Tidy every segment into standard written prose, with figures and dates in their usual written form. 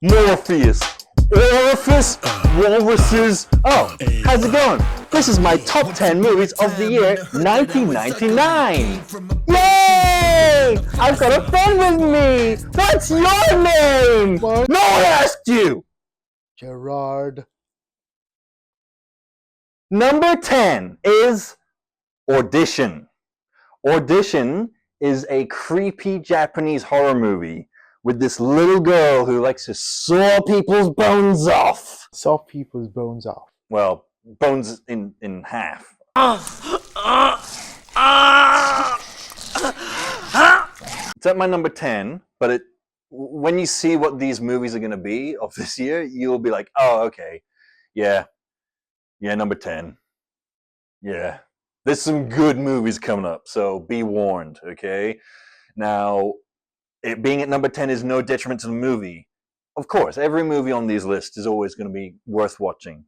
Morpheus, Orifice, Walruses. Oh, how's it going? This is my top 10 movies of the year 1999. Yay! I've got a friend with me. What's your name? What? No one asked you. Gerard. Number 10 is Audition. Audition is a creepy Japanese horror movie with this little girl who likes to saw people's bones off. Saw people's bones off. Well, bones in half. It's at my number 10, but when you see what these movies are going to be of this year, you'll be like, oh, okay. Yeah, number 10. Yeah. There's some good movies coming up, so be warned, okay? Now, it being at number 10 is no detriment to the movie. Of course, every movie on these lists is always going to be worth watching.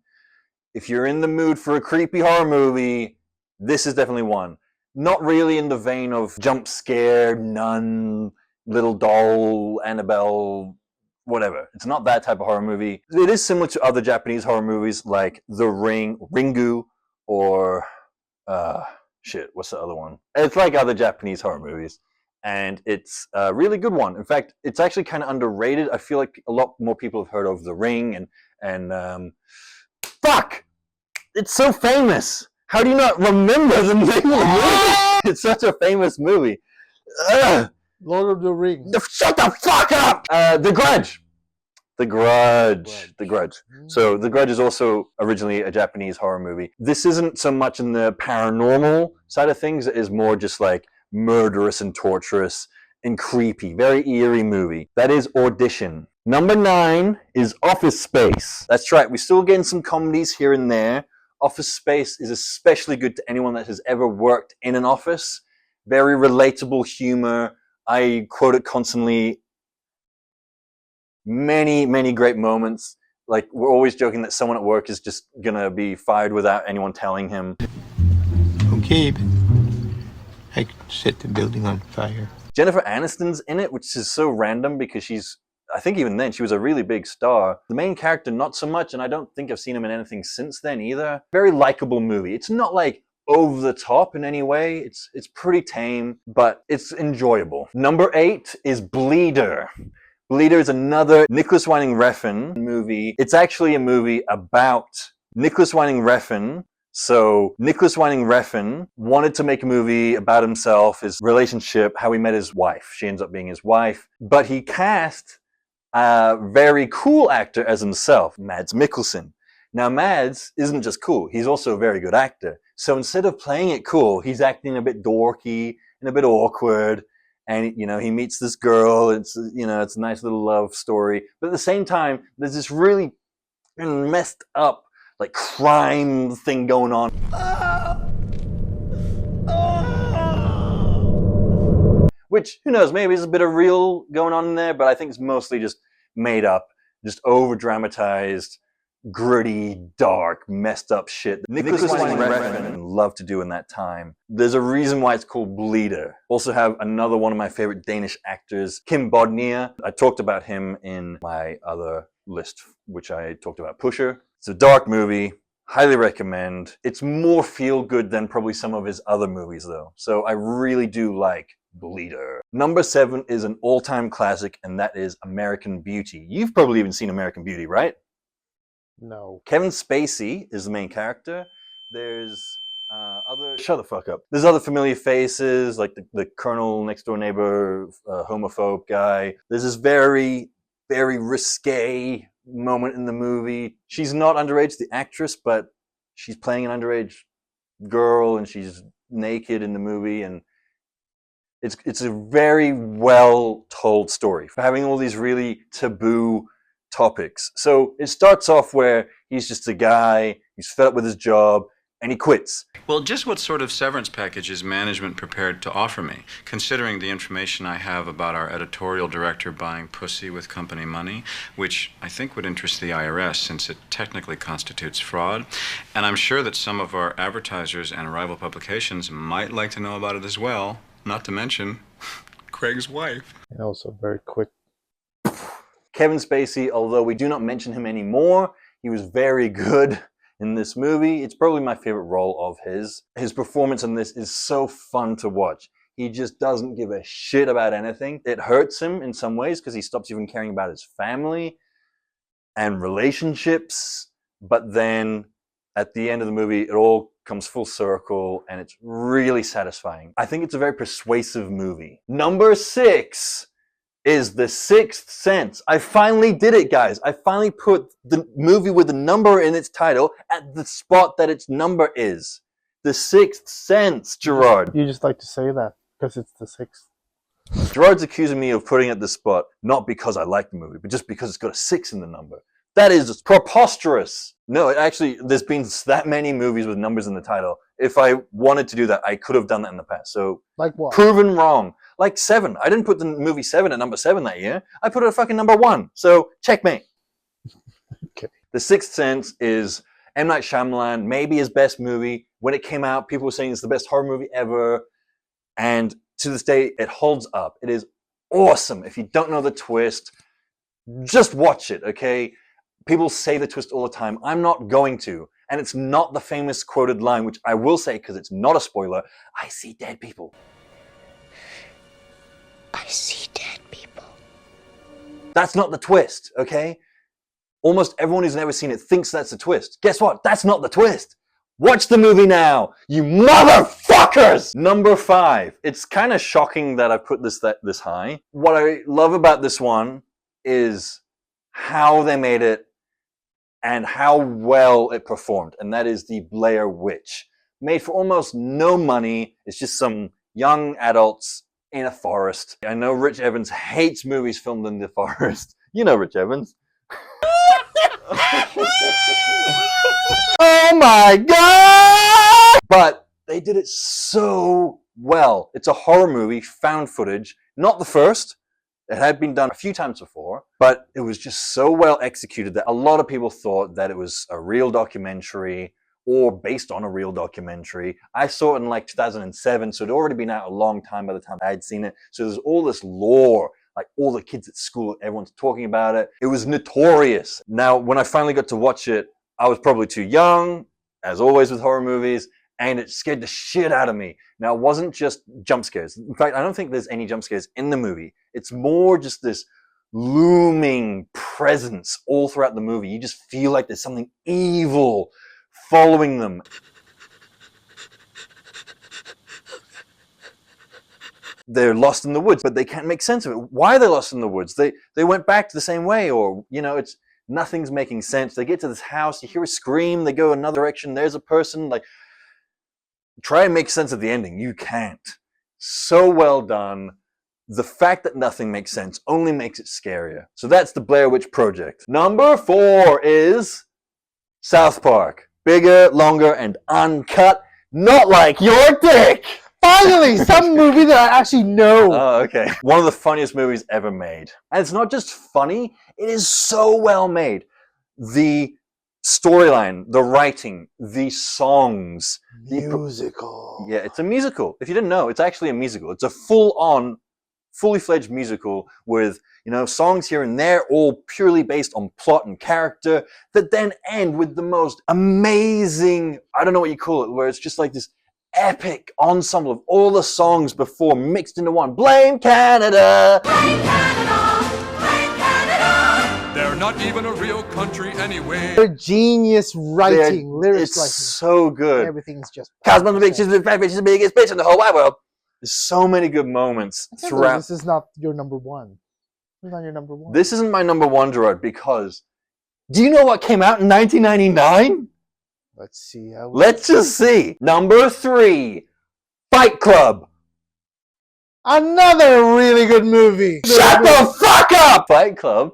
If you're in the mood for a creepy horror movie, this is definitely one. Not really in the vein of jump scare, Nun, Little Doll, Annabelle, whatever. It's not that type of horror movie. It is similar to other Japanese horror movies like The Ring, Ringu, or what's the other one? It's like other Japanese horror movies. And it's a really good one. In fact, it's actually kind of underrated. I feel like a lot more people have heard of The Ring and fuck! It's so famous! How do you not remember the name of the movie? It's such a famous movie. Ugh. Lord of the Rings. Shut the fuck up! The Grudge. The Grudge. So The Grudge is also originally a Japanese horror movie. This isn't so much in the paranormal side of things. It is more just like murderous and torturous and creepy. Very eerie movie. That is Audition. Number 9 is Office Space. That's right. We're still getting some comedies here and there. Office Space is especially good to anyone that has ever worked in an office. Very relatable humor. I quote it constantly. Many, many great moments. Like, we're always joking that someone at work is just gonna be fired without anyone telling him. Okay, but I could set the building on fire. Jennifer Aniston's in it, which is so random because I think even then, she was a really big star. The main character, not so much, and I don't think I've seen him in anything since then either. Very likable movie. It's not like over the top in any way. It's pretty tame, but it's enjoyable. Number 8 is Bleeder. Bleeder is another Nicholas Winding Refn movie. It's actually a movie about Nicholas Winding Refn. So Nicholas Winding Refn wanted to make a movie about himself, his relationship, how he met his wife. She ends up being his wife. But he cast a very cool actor as himself, Mads Mikkelsen. Now, Mads isn't just cool. He's also a very good actor. So instead of playing it cool, he's acting a bit dorky and a bit awkward. And, he meets this girl. It's a nice little love story. But at the same time, there's this really messed up, like, crime thing going on. Which, who knows, maybe there's a bit of real going on in there, but I think it's mostly just made up, just over-dramatized, gritty, dark, messed up shit that Nicholas Winding Refn loved to do in that time. There's a reason why it's called Bleeder. Also have another one of my favorite Danish actors, Kim Bodnia. I talked about him in my other list, which I talked about, Pusher. It's a dark movie. Highly recommend. It's more feel-good than probably some of his other movies, though. So I really do like Bleeder. Number 7 is an all-time classic, and that is American Beauty. You've probably even seen American Beauty, right? No. Kevin Spacey is the main character. There's shut the fuck up. There's other familiar faces, like the Colonel next door neighbor, homophobe guy. There's this very, very risque moment in the movie. She's not underage, the actress, but she's playing an underage girl and she's naked in the movie, and it's a very well told story for having all these really taboo topics. So it starts off where he's just a guy, he's fed up with his job, and he quits. Well, just what sort of severance package is management prepared to offer me, considering the information I have about our editorial director buying pussy with company money, which I think would interest the IRS since it technically constitutes fraud, and I'm sure that some of our advertisers and rival publications might like to know about it as well, not to mention Craig's wife. And also very quick Kevin Spacey, although we do not mention him anymore, he was very good in this movie. It's probably my favorite role of his. His performance in this is so fun to watch. He just doesn't give a shit about anything. It hurts him in some ways because he stops even caring about his family and relationships. But then at the end of the movie, it all comes full circle and it's really satisfying. I think it's a very persuasive movie. Number 6 is The Sixth Sense. I finally did it, guys. I finally put the movie with the number in its title at the spot that its number is. The Sixth Sense, Gerard. You just like to say that because it's the 6th. Gerard's accusing me of putting it at this spot, not because I like the movie, but just because it's got a 6 in the number. That is preposterous. No, actually, there's been that many movies with numbers in the title. If I wanted to do that, I could have done that in the past. So, like what? Proven wrong. Like 7. I didn't put the movie 7 at number 7 that year. I put it at fucking number 1. So, checkmate. Okay. The Sixth Sense is M. Night Shyamalan, maybe his best movie. When it came out, people were saying it's the best horror movie ever. And to this day, it holds up. It is awesome. If you don't know the twist, just watch it, okay? People say the twist all the time. I'm not going to. And it's not the famous quoted line, which I will say because it's not a spoiler. I see dead people. I see dead people. That's not the twist, okay? Almost everyone who's never seen it thinks that's the twist. Guess what? That's not the twist. Watch the movie now, you motherfuckers! Number 5. It's kind of shocking that I put this high. What I love about this one is how they made it and how well it performed. And that is the Blair Witch. Made for almost no money. It's just some young adults in a forest. I know Rich Evans hates movies filmed in the forest. You know Rich Evans. Oh my god! But they did it so well. It's a horror movie, found footage. Not the first. It had been done a few times before, but it was just so well executed that a lot of people thought that it was a real documentary or based on a real documentary. I saw it in like 2007, so it had already been out a long time by the time I had seen it. So there's all this lore, like all the kids at school, everyone's talking about it. It was notorious. Now, when I finally got to watch it, I was probably too young, as always with horror movies, and it scared the shit out of me. Now, it wasn't just jump scares. In fact, I don't think there's any jump scares in the movie. It's more just this looming presence all throughout the movie. You just feel like there's something evil following them. They're lost in the woods, but they can't make sense of it. Why are they lost in the woods? They went back the same way, or, you know, it's nothing's making sense. They get to this house, you hear a scream, they go another direction, there's a person, like, try and make sense of the ending. You can't. So well done. The fact that nothing makes sense only makes it scarier. So that's the Blair Witch Project. Number 4 is South Park. Bigger, longer, and uncut. Not like your dick! Finally, some movie that I actually know. Oh, okay. One of the funniest movies ever made. And it's not just funny, it is so well made. The storyline, the writing, the songs. Musical. Yeah, it's a musical. If you didn't know, it's actually a musical. It's a full-on, fully fledged musical with, you know, songs here and there, all purely based on plot and character, that then end with the most amazing, I don't know what you call it, where it's just like this epic ensemble of all the songs before mixed into one. Blame Canada! Blame Canada! Blame Canada! They're not even a real country anyway. They're genius writing, lyrics It's writing. so good. Everything's just... Cosmo's the biggest, the biggest bitch in the whole wide world. There's so many good moments throughout. This is not your number 1. This is not your number 1. This isn't my number 1, Gerard, because do you know what came out in 1999? Let's see. Let's just see. Number 3, Fight Club. Another really good movie. Shut the fuck up! Fight Club.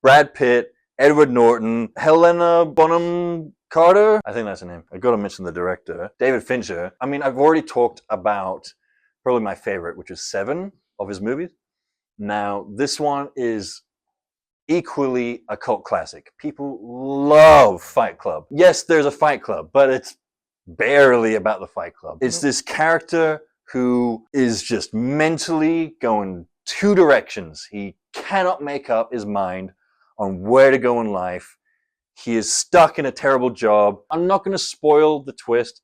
Brad Pitt, Edward Norton, Helena Bonham Carter. I think that's her name. I got to mention the director. David Fincher. I mean, I've already talked about probably my favorite, which is 7 of his movies. Now, this one is equally a cult classic. People love Fight Club. Yes, there's a Fight Club, but it's barely about the Fight Club. It's this character who is just mentally going 2 directions. He cannot make up his mind on where to go in life. He is stuck in a terrible job. I'm not going to spoil the twist.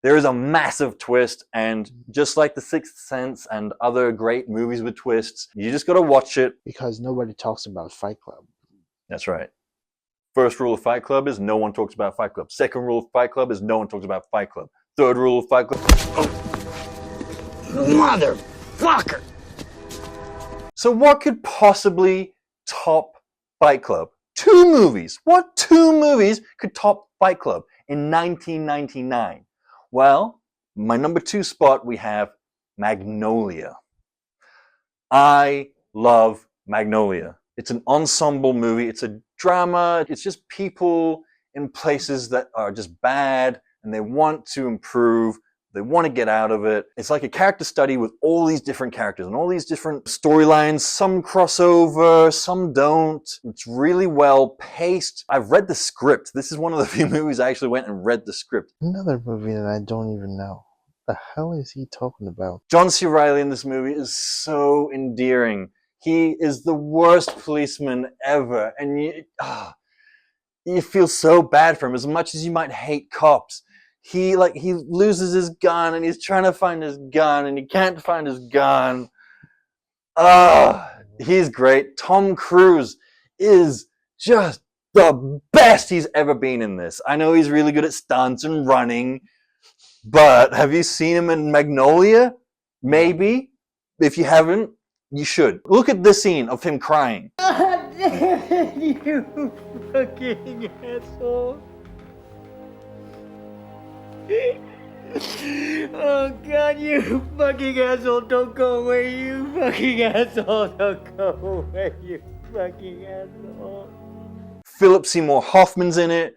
There is a massive twist, and just like The Sixth Sense and other great movies with twists, you just got to watch it. Because nobody talks about Fight Club. That's right. First rule of Fight Club is no one talks about Fight Club. Second rule of Fight Club is no one talks about Fight Club. Third rule of Fight Club... Motherfucker! So what could possibly top Fight Club? 2 movies. What 2 movies could top Fight Club in 1999? Well, my number 2 spot, we have Magnolia. I love Magnolia. It's an ensemble movie. It's a drama. It's just people in places that are just bad and they want to improve. They want to get out of it. It's like a character study with all these different characters and all these different storylines. Some crossover, some don't. It's really well paced. I've read the script. This is one of the few movies I actually went and read the script. Another movie that I don't even know. The hell is he talking about? John C. Reilly in this movie is so endearing. He is the worst policeman ever. And you feel so bad for him as much as you might hate cops. He loses his gun and he's trying to find his gun and he can't find his gun. He's great. Tom Cruise is just the best he's ever been in this. I know he's really good at stunts and running, but have you seen him in Magnolia? Maybe. If you haven't, you should. Look at this scene of him crying. God damn it, you fucking asshole. Oh God, you fucking asshole, don't go away, you fucking asshole, don't go away, you fucking asshole. Philip Seymour Hoffman's in it.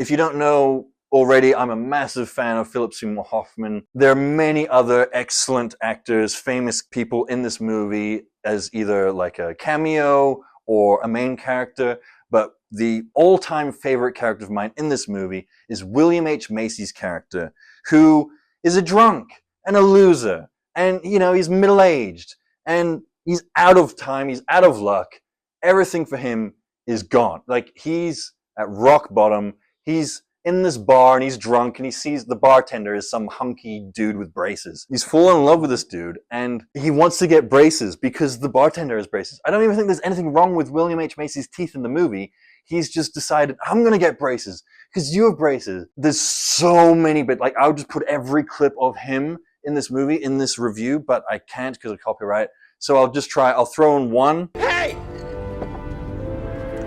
If you don't know already, I'm a massive fan of Philip Seymour Hoffman. There are many other excellent actors, famous people in this movie as either like a cameo or a main character. But the all-time favorite character of mine in this movie is William H. Macy's character, who is a drunk and a loser. And, he's middle-aged. And he's out of time. He's out of luck. Everything for him is gone. Like, he's at rock bottom. He's in this bar and he's drunk and he sees the bartender is some hunky dude with braces. He's fallen in love with this dude and he wants to get braces because the bartender has braces. I don't even think there's anything wrong with William H. Macy's teeth in the movie. He's just decided, I'm going to get braces because you have braces. There's so many, but I would just put every clip of him in this movie, in this review, but I can't because of copyright. So I'll throw in one. Hey!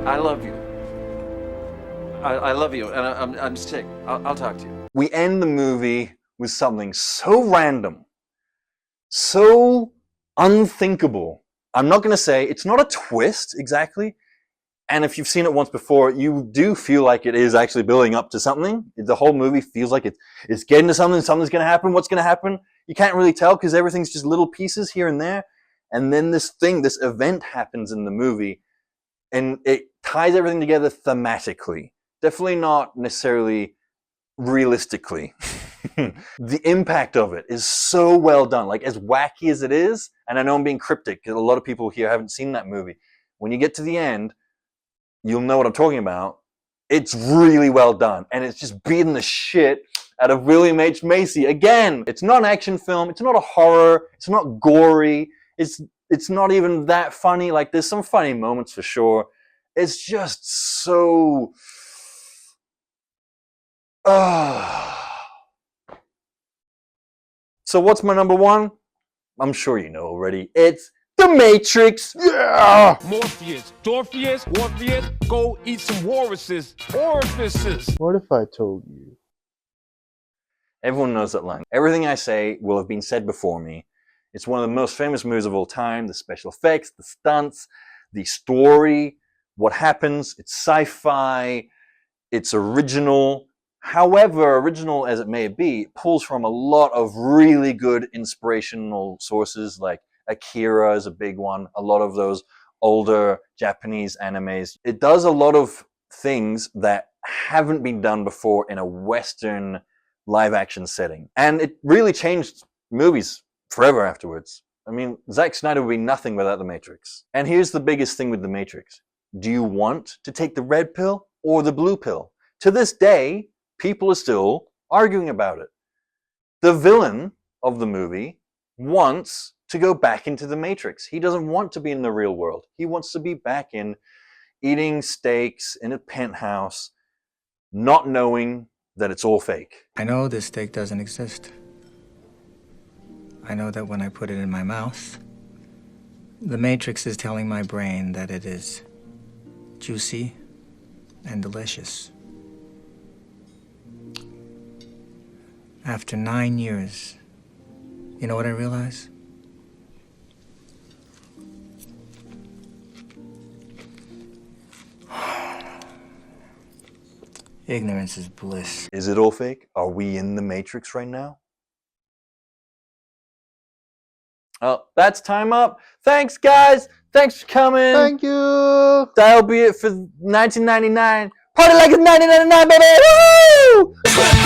I love you. I love you, and I'm sick. I'll talk to you. We end the movie with something so random, so unthinkable. I'm not going to say it's not a twist exactly. And if you've seen it once before, you do feel like it is actually building up to something. The whole movie feels like it's getting to something. Something's going to happen. What's going to happen? You can't really tell because everything's just little pieces here and there. And then this event happens in the movie, and it ties everything together thematically. Definitely not necessarily realistically. The impact of it is so well done. Like, as wacky as it is, and I know I'm being cryptic because a lot of people here haven't seen that movie. When you get to the end, you'll know what I'm talking about. It's really well done. And it's just beating the shit out of William H. Macy. Again, it's not an action film. It's not a horror. It's not gory. It's not even that funny. Like, there's some funny moments for sure. It's just so... So what's my number 1? I'm sure you know already. It's The Matrix. Yeah! Morpheus, Morpheus, go eat some orifices. What if I told you? Everyone knows that line. Everything I say will have been said before me. It's one of the most famous movies of all time. The special effects, the stunts, the story, what happens. It's sci-fi. It's original. However original as it may be, it pulls from a lot of really good inspirational sources, like Akira is a big one, a lot of those older Japanese animes. It does a lot of things that haven't been done before in a Western live action setting. And it really changed movies forever afterwards. I mean, Zack Snyder would be nothing without The Matrix. And here's the biggest thing with The Matrix. Do you want to take the red pill or the blue pill? To this day, people are still arguing about it. The villain of the movie wants to go back into the Matrix. He doesn't want to be in the real world. He wants to be back in eating steaks in a penthouse, not knowing that it's all fake. I know this steak doesn't exist. I know that when I put it in my mouth, the Matrix is telling my brain that it is juicy and delicious. After 9 years, you know what I realize? Ignorance is bliss. Is it all fake? Are we in the Matrix right now? Oh, that's time up. Thanks, guys. Thanks for coming. Thank you. That'll be it for 1999. Party like it's 1999, baby! Woo!